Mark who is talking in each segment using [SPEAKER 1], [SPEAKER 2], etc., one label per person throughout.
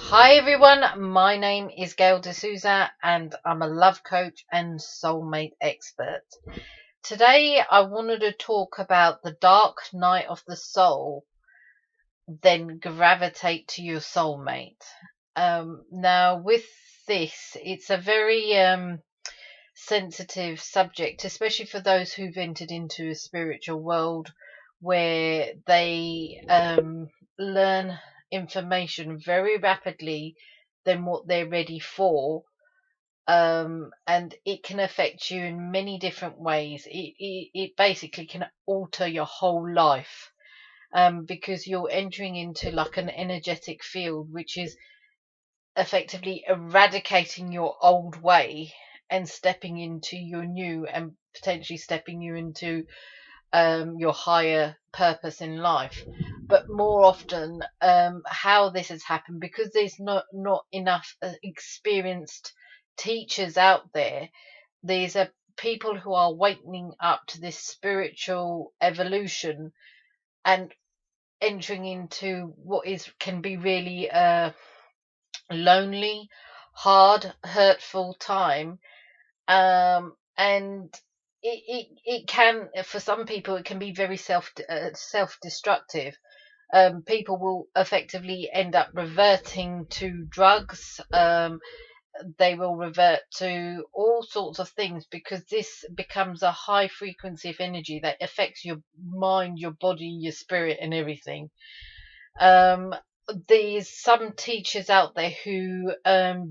[SPEAKER 1] Hi everyone, my name is Gail D'Souza and I'm a love coach and soulmate expert. Today I wanted to talk about the dark night of the soul, then gravitate to your soulmate. Now with this, it's a very sensitive subject, especially for those who've entered into a spiritual world where they learn information very rapidly than what they're ready for. And it can affect you in many different ways. It basically can alter your whole life, because you're entering into like an energetic field, which is effectively eradicating your old way and stepping into your new, and potentially stepping you into your higher purpose in life. But more often, how this has happened, because there's not enough experienced teachers out there. There's a people who are waking up to this spiritual evolution and entering into what is can be really lonely, hard, hurtful time. And it can, for some people, it can be very self destructive. People will effectively end up reverting to drugs. They will revert to all sorts of things because this becomes a high frequency of energy that affects your mind, your body, your spirit, and everything. Um, there's some teachers out there who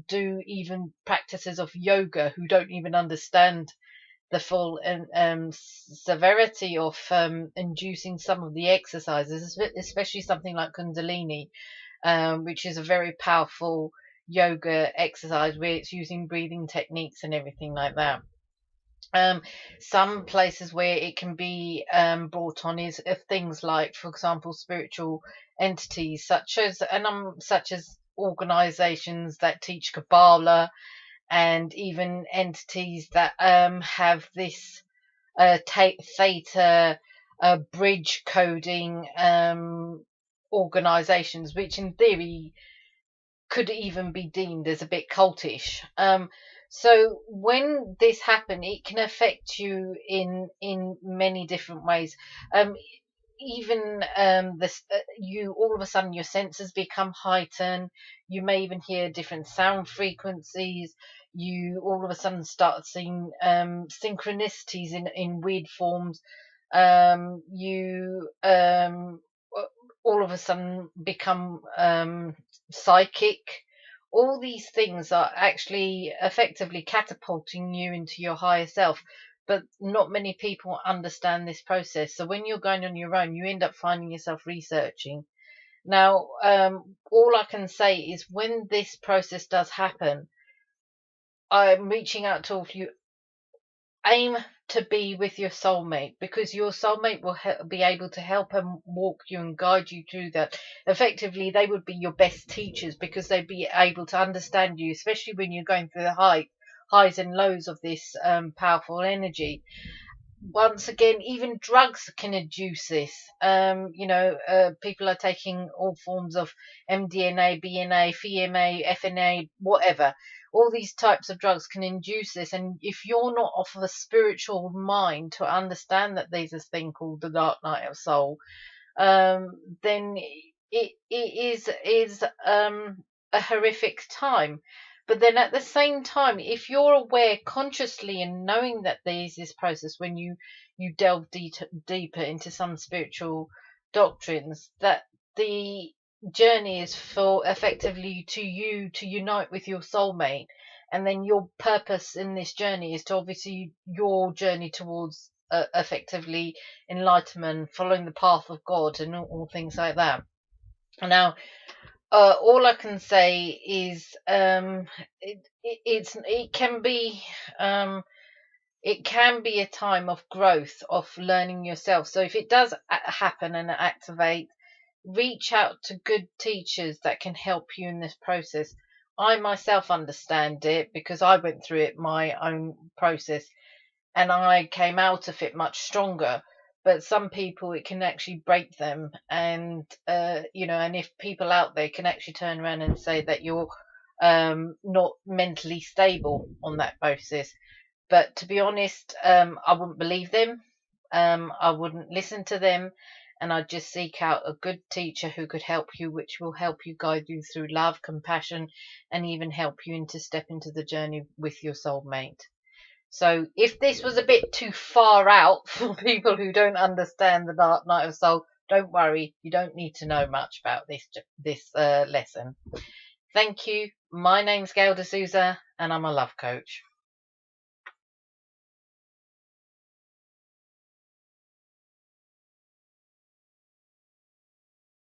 [SPEAKER 1] do even practices of yoga who don't even understand the full severity of inducing some of the exercises, especially something like Kundalini, which is a very powerful yoga exercise where it's using breathing techniques and everything like that. Um, some places where it can be brought on is things like, for example, spiritual entities such as organizations that teach Kabbalah, and even entities that have this theta bridge coding organizations, which in theory could even be deemed as a bit cultish. So when this happens, it can affect you in many different ways. Um, Even this, you all of a sudden your senses become heightened. You may even hear different sound frequencies. You all of a sudden start seeing synchronicities in weird forms. You all of a sudden become psychic. All these things are actually effectively catapulting you into your higher self, but not many people understand this process. So when you're going on your own, you end up finding yourself researching. Now, all I can say is when this process does happen, I'm reaching out to all of you. Aim to be with your soulmate, because your soulmate will be able to help and walk you and guide you through that. Effectively, they would be your best teachers because they'd be able to understand you, especially when you're going through the highs and lows of this powerful energy. Once again, even drugs can induce this. People are taking all forms of MDNA, BNA, FEMA, FNA, whatever. All these types of drugs can induce this, and if you're not of a spiritual mind to understand that there's this thing called the dark night of soul, then it is a horrific time. But then at the same time, if you're aware consciously and knowing that there is this process when you delve deeper into some spiritual doctrines, that the journey is for effectively to you to unite with your soulmate, and then your purpose in this journey is to obviously your journey towards effectively enlightenment, following the path of God, and all things like that. Now, all I can say is it can be it can be a time of growth, of learning yourself. So if it does happen and activate, reach out to good teachers that can help you in this process. I myself understand it because I went through it my own process, and I came out of it much stronger. but some people it can actually break them. And and if people out there can actually turn around and say that you're not mentally stable on that basis. But to be honest, I wouldn't believe them. I wouldn't listen to them, and I'd just seek out a good teacher who could help you, which will help you, guide you through love, compassion, and even help you into step into the journey with your soulmate. So if this was a bit too far out for people who don't understand the Dark Night of Soul, don't worry. You don't need to know much about this lesson. Thank you. My name's Gail D'Souza, and I'm a love coach.